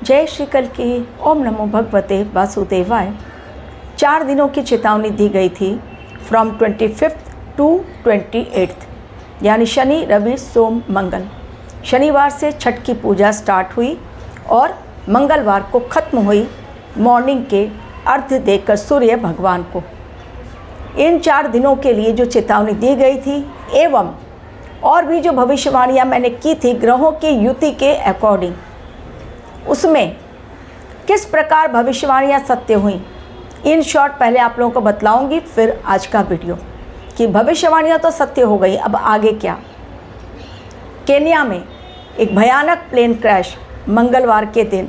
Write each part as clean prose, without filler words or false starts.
जय श्री कल की। ओम नमो भगवते वासुदेवाय। 4 दिनों की चेतावनी दी गई थी फ्रॉम 25 टू 28, यानी शनि रवि सोम मंगल। शनिवार से छठ की पूजा स्टार्ट हुई और मंगलवार को ख़त्म हुई मॉर्निंग के अर्घ्य देकर सूर्य भगवान को। इन 4 दिनों के लिए जो चेतावनी दी गई थी एवं और भी जो भविष्यवाणियाँ मैंने की थी ग्रहों की युति के अकॉर्डिंग, उसमें किस प्रकार भविष्यवाणियाँ सत्य हुई, इन शॉर्ट पहले आप लोगों को बतलाऊंगी, फिर आज का वीडियो कि भविष्यवाणियाँ तो सत्य हो गई, अब आगे क्या। केन्या में एक भयानक प्लेन क्रैश मंगलवार के दिन,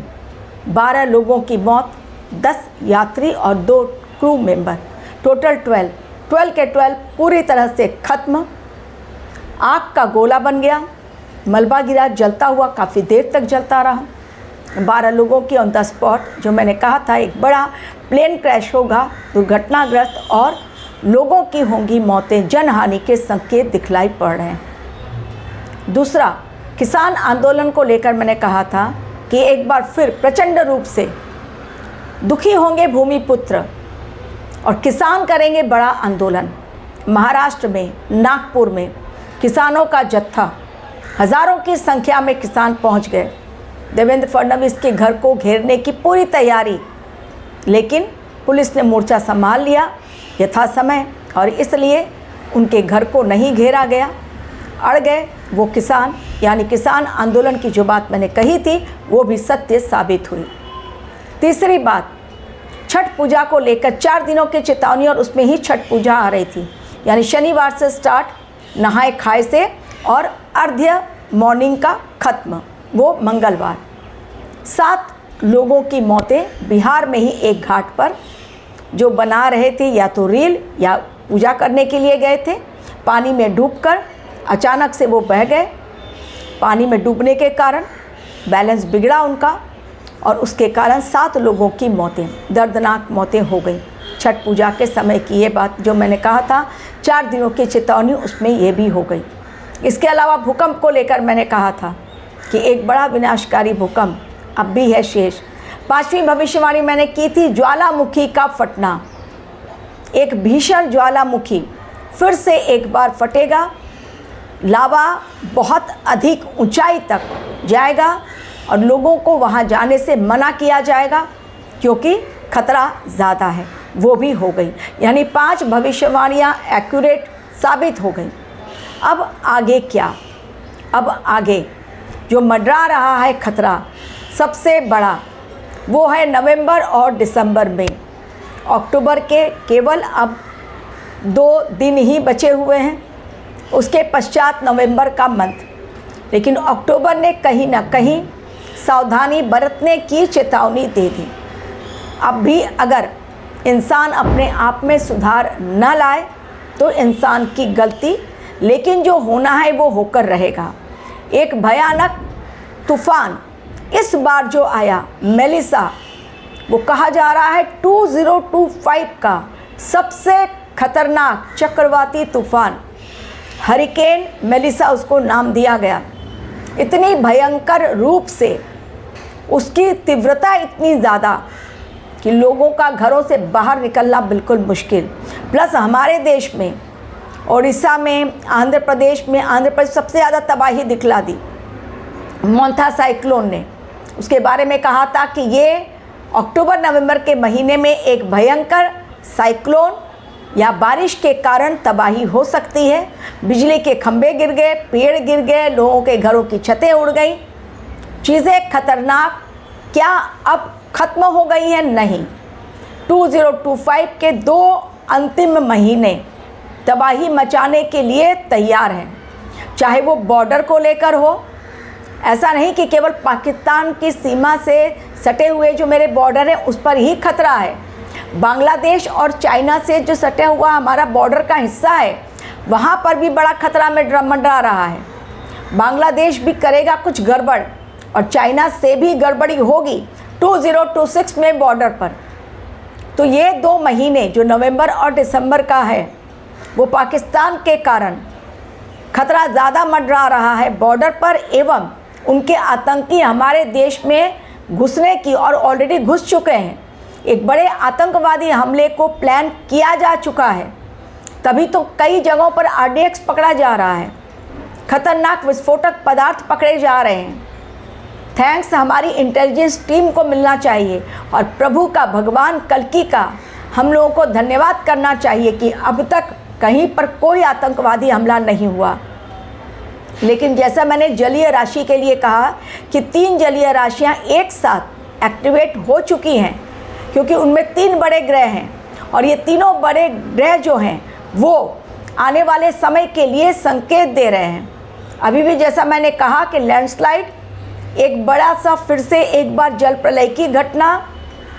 12 लोगों की मौत, 10 यात्री और 2 क्रू मेंबर, टोटल 12 के 12 पूरी तरह से ख़त्म। आग का गोला बन गया, मलबा गिरा, जलता हुआ काफ़ी देर तक जलता रहा। 12 लोगों की ऑन द स्पॉट, जो मैंने कहा था एक बड़ा प्लेन क्रैश होगा, दुर्घटनाग्रस्त और लोगों की होंगी मौतें, जनहानि के संकेत दिखलाई पड़ रहे हैं। दूसरा, किसान आंदोलन को लेकर मैंने कहा था कि एक बार फिर प्रचंड रूप से दुखी होंगे भूमिपुत्र और किसान करेंगे बड़ा आंदोलन। महाराष्ट्र में नागपुर में किसानों का जत्था, हज़ारों की संख्या में किसान पहुंच गए। देवेंद्र फडणवीस के घर को घेरने की पूरी तैयारी, लेकिन पुलिस ने मोर्चा संभाल लिया यथा समय और इसलिए उनके घर को नहीं घेरा गया। अड़ गए वो किसान, यानी किसान आंदोलन की जो बात मैंने कही थी वो भी सत्य साबित हुई। तीसरी बात, छठ पूजा को लेकर 4 दिनों की चेतावनी और उसमें ही छठ पूजा आ रही थी, यानी शनिवार से स्टार्ट, नहाए खाए से, और अर्घ्य मॉर्निंग का ख़त्म वो मंगलवार। 7 लोगों की मौतें बिहार में ही एक घाट पर, जो बना रहे थे या तो रील या पूजा करने के लिए गए थे, पानी में डूबकर अचानक से वो बह गए। पानी में डूबने के कारण बैलेंस बिगड़ा उनका और उसके कारण 7 लोगों की मौतें, दर्दनाक मौतें हो गई। छठ पूजा के समय की ये बात जो मैंने कहा था 4 दिनों की चेतावनी, उसमें ये भी हो गई। इसके अलावा भूकंप को लेकर मैंने कहा था कि एक बड़ा विनाशकारी भूकंप अब भी है शेष। 5वीं भविष्यवाणी मैंने की थी, ज्वालामुखी का फटना, एक भीषण ज्वालामुखी फिर से एक बार फटेगा। लावा बहुत अधिक ऊंचाई तक जाएगा और लोगों को वहां जाने से मना किया जाएगा क्योंकि खतरा ज़्यादा है। वो भी हो गई, यानी 5 भविष्यवाणियाँ एक्यूरेट साबित हो गई। अब आगे क्या? अब आगे जो मंडरा रहा है खतरा सबसे बड़ा, वो है नवंबर और दिसंबर में। अक्टूबर के केवल अब 2 दिन ही बचे हुए हैं, उसके पश्चात नवंबर का मंथ। लेकिन अक्टूबर ने कहीं ना कहीं सावधानी बरतने की चेतावनी दे दी। अब भी अगर इंसान अपने आप में सुधार न लाए तो इंसान की गलती, लेकिन जो होना है वो होकर रहेगा। एक भयानक तूफान इस बार जो आया मेलिसा, वो कहा जा रहा है 2025 का सबसे खतरनाक चक्रवाती तूफान, हरिकेन मेलिसा उसको नाम दिया गया। इतनी भयंकर रूप से उसकी तीव्रता इतनी ज़्यादा कि लोगों का घरों से बाहर निकलना बिल्कुल मुश्किल। प्लस हमारे देश में, उड़ीसा में, आंध्र प्रदेश सबसे ज़्यादा तबाही दिखला दी मोंथा साइक्लोन ने। उसके बारे में कहा था कि ये अक्टूबर नवंबर के महीने में एक भयंकर साइक्लोन या बारिश के कारण तबाही हो सकती है। बिजली के खंभे गिर गए, पेड़ गिर गए, लोगों के घरों की छतें उड़ गई। चीज़ें खतरनाक क्या अब ख़त्म हो गई हैं? नहीं। 2025 के 2 अंतिम महीने तबाही मचाने के लिए तैयार हैं, चाहे वो बॉर्डर को लेकर हो। ऐसा नहीं कि केवल पाकिस्तान की सीमा से सटे हुए जो मेरे बॉर्डर हैं उस पर ही खतरा है। बांग्लादेश और चाइना से जो सटा हुआ हमारा बॉर्डर का हिस्सा है, वहाँ पर भी बड़ा खतरा में मंडरा रहा है। बांग्लादेश भी करेगा कुछ गड़बड़ और चाइना से भी गड़बड़ी होगी 2026 में बॉर्डर पर। तो ये 2 महीने जो नवंबर और दिसंबर का है, वो पाकिस्तान के कारण खतरा ज़्यादा मंडरा रहा है बॉर्डर पर, एवं उनके आतंकी हमारे देश में घुसने की और ऑलरेडी घुस चुके हैं। एक बड़े आतंकवादी हमले को प्लान किया जा चुका है, तभी तो कई जगहों पर RDX पकड़ा जा रहा है, खतरनाक विस्फोटक पदार्थ पकड़े जा रहे हैं। थैंक्स हमारी इंटेलिजेंस टीम को मिलना चाहिए और प्रभु का, भगवान कल्कि का हम लोगों को धन्यवाद करना चाहिए कि अब तक कहीं पर कोई आतंकवादी हमला नहीं हुआ। लेकिन जैसा मैंने जलीय राशि के लिए कहा कि 3 जलीय राशियां एक साथ एक्टिवेट हो चुकी हैं, क्योंकि उनमें 3 बड़े ग्रह हैं और ये तीनों बड़े ग्रह जो हैं वो आने वाले समय के लिए संकेत दे रहे हैं। अभी भी जैसा मैंने कहा कि लैंडस्लाइड, एक बड़ा सा फिर से एक बार जल प्रलय की घटना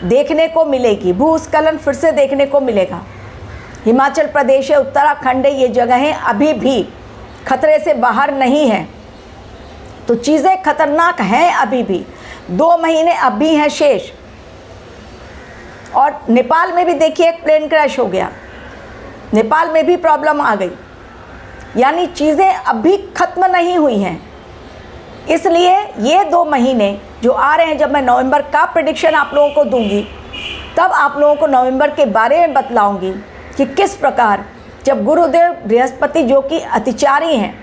देखने को मिलेगी, भूस्खलन फिर से देखने को मिलेगा। हिमाचल प्रदेश है, उत्तराखंड है, ये जगहें अभी भी खतरे से बाहर नहीं हैं, तो चीज़ें खतरनाक हैं अभी भी। 2 महीने अभी हैं शेष। और नेपाल में भी देखिए एक प्लेन क्रैश हो गया, नेपाल में भी प्रॉब्लम आ गई, यानी चीज़ें अभी ख़त्म नहीं हुई हैं। इसलिए ये 2 महीने जो आ रहे हैं, जब मैं नवंबर का प्रेडिक्शन आप लोगों को दूंगी, तब आप लोगों को नवंबर के बारे में बतलाऊंगी कि किस प्रकार जब गुरुदेव बृहस्पति जो कि अतिचारी हैं,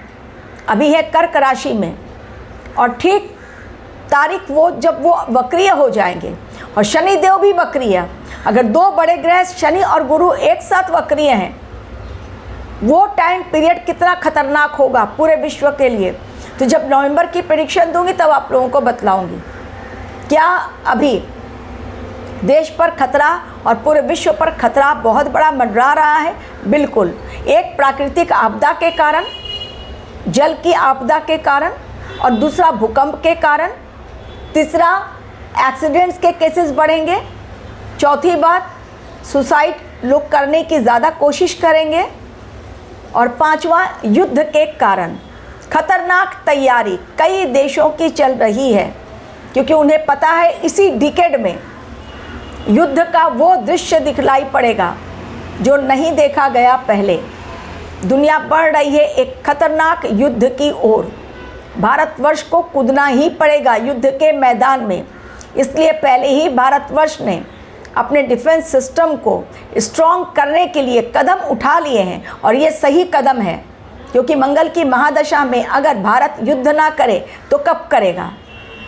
अभी है कर्क राशि में, और ठीक तारीख वो जब वो वक्रीय हो जाएंगे, और शनिदेव भी वक्रीय। अगर 2 बड़े ग्रह शनि और गुरु एक साथ वक्रीय हैं, वो टाइम पीरियड कितना खतरनाक होगा पूरे विश्व के लिए। तो जब नवंबर की प्रेडिक्शन दूंगी तब आप लोगों को बतलाऊंगी क्या अभी देश पर खतरा और पूरे विश्व पर खतरा बहुत बड़ा मंडरा रहा है। बिल्कुल, एक प्राकृतिक आपदा के कारण, जल की आपदा के कारण, और दूसरा भूकंप के कारण, तीसरा एक्सीडेंट्स के केसेस बढ़ेंगे, चौथी बात सुसाइड लोग करने की ज़्यादा कोशिश करेंगे, और 5वां युद्ध के कारण खतरनाक तैयारी कई देशों की चल रही है, क्योंकि उन्हें पता है इसी डिकेड में युद्ध का वो दृश्य दिखलाई पड़ेगा जो नहीं देखा गया पहले। दुनिया बढ़ रही है एक खतरनाक युद्ध की ओर। भारतवर्ष को कूदना ही पड़ेगा युद्ध के मैदान में। इसलिए पहले ही भारतवर्ष ने अपने डिफेंस सिस्टम को स्ट्रॉन्ग करने के लिए कदम उठा लिए हैं, और ये सही कदम है, क्योंकि मंगल की महादशा में अगर भारत युद्ध ना करे तो कब करेगा।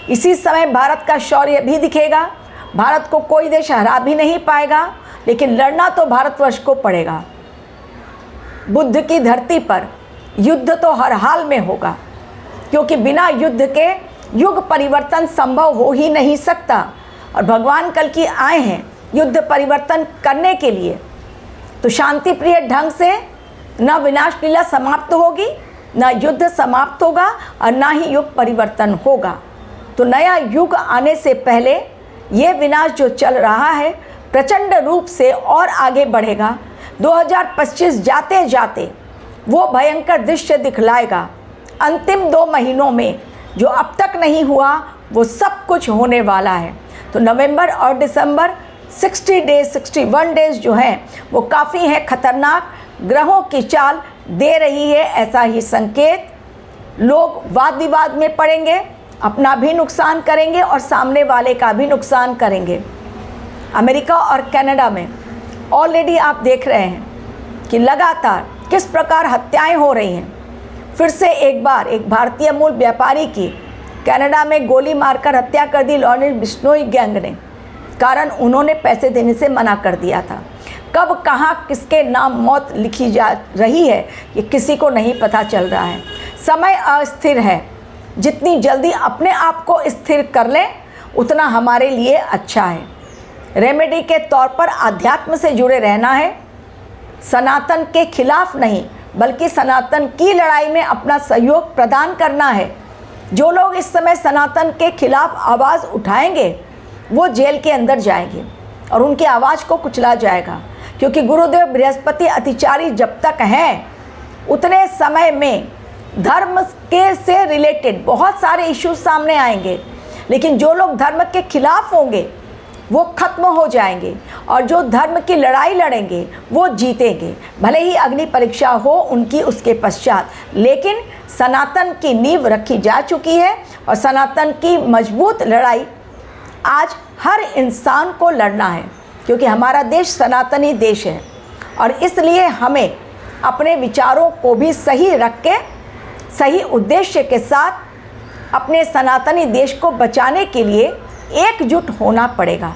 इसी समय भारत का शौर्य भी दिखेगा। भारत को कोई देश हरा भी नहीं पाएगा, लेकिन लड़ना तो भारतवर्ष को पड़ेगा। बुद्ध की धरती पर युद्ध तो हर हाल में होगा, क्योंकि बिना युद्ध के युग परिवर्तन संभव हो ही नहीं सकता, और भगवान कल्कि आए हैं युद्ध परिवर्तन करने के लिए। तो शांति प्रिय ढंग से न विनाश लीला समाप्त होगी, न युद्ध समाप्त होगा, और न ही युग परिवर्तन होगा। तो नया युग आने से पहले ये विनाश जो चल रहा है प्रचंड रूप से और आगे बढ़ेगा। 2025 जाते जाते वो भयंकर दृश्य दिखलाएगा। अंतिम 2 महीनों में जो अब तक नहीं हुआ वो सब कुछ होने वाला है। तो नवंबर और दिसंबर 60 डेज 61 डेज जो हैं वो काफ़ी हैं खतरनाक। ग्रहों की चाल दे रही है ऐसा ही संकेत। लोग वाद विवाद में पड़ेंगे, अपना भी नुकसान करेंगे और सामने वाले का भी नुकसान करेंगे। अमेरिका और कनाडा में ऑलरेडी आप देख रहे हैं कि लगातार किस प्रकार हत्याएं हो रही हैं। फिर से एक बार एक भारतीय मूल व्यापारी की कनाडा में गोली मारकर हत्या कर दी लॉरेंस बिश्नोई गैंग ने, कारण उन्होंने पैसे देने से मना कर दिया था। कब कहाँ किसके नाम मौत लिखी जा रही है ये किसी को नहीं पता चल रहा है। समय अस्थिर है, जितनी जल्दी अपने आप को स्थिर कर लें उतना हमारे लिए अच्छा है। रेमेडी के तौर पर आध्यात्म से जुड़े रहना है, सनातन के खिलाफ नहीं बल्कि सनातन की लड़ाई में अपना सहयोग प्रदान करना है। जो लोग इस समय सनातन के खिलाफ आवाज़ उठाएंगे वो जेल के अंदर जाएंगे और उनकी आवाज़ को कुचला जाएगा, क्योंकि गुरुदेव बृहस्पति अतिचारी जब तक हैं उतने समय में धर्म के से रिलेटेड बहुत सारे इश्यूज सामने आएंगे, लेकिन जो लोग धर्म के खिलाफ होंगे वो खत्म हो जाएंगे और जो धर्म की लड़ाई लड़ेंगे वो जीतेंगे। भले ही अग्नि परीक्षा हो उनकी उसके पश्चात, लेकिन सनातन की नींव रखी जा चुकी है और सनातन की मजबूत लड़ाई आज हर इंसान को लड़ना है, क्योंकि हमारा देश सनातनी देश है और इसलिए हमें अपने विचारों को भी सही रख के सही उद्देश्य के साथ अपने सनातनी देश को बचाने के लिए एकजुट होना पड़ेगा,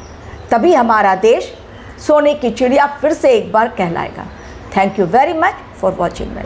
तभी हमारा देश सोने की चिड़िया फिर से एक बार कहलाएगा। Thank you very much for watching my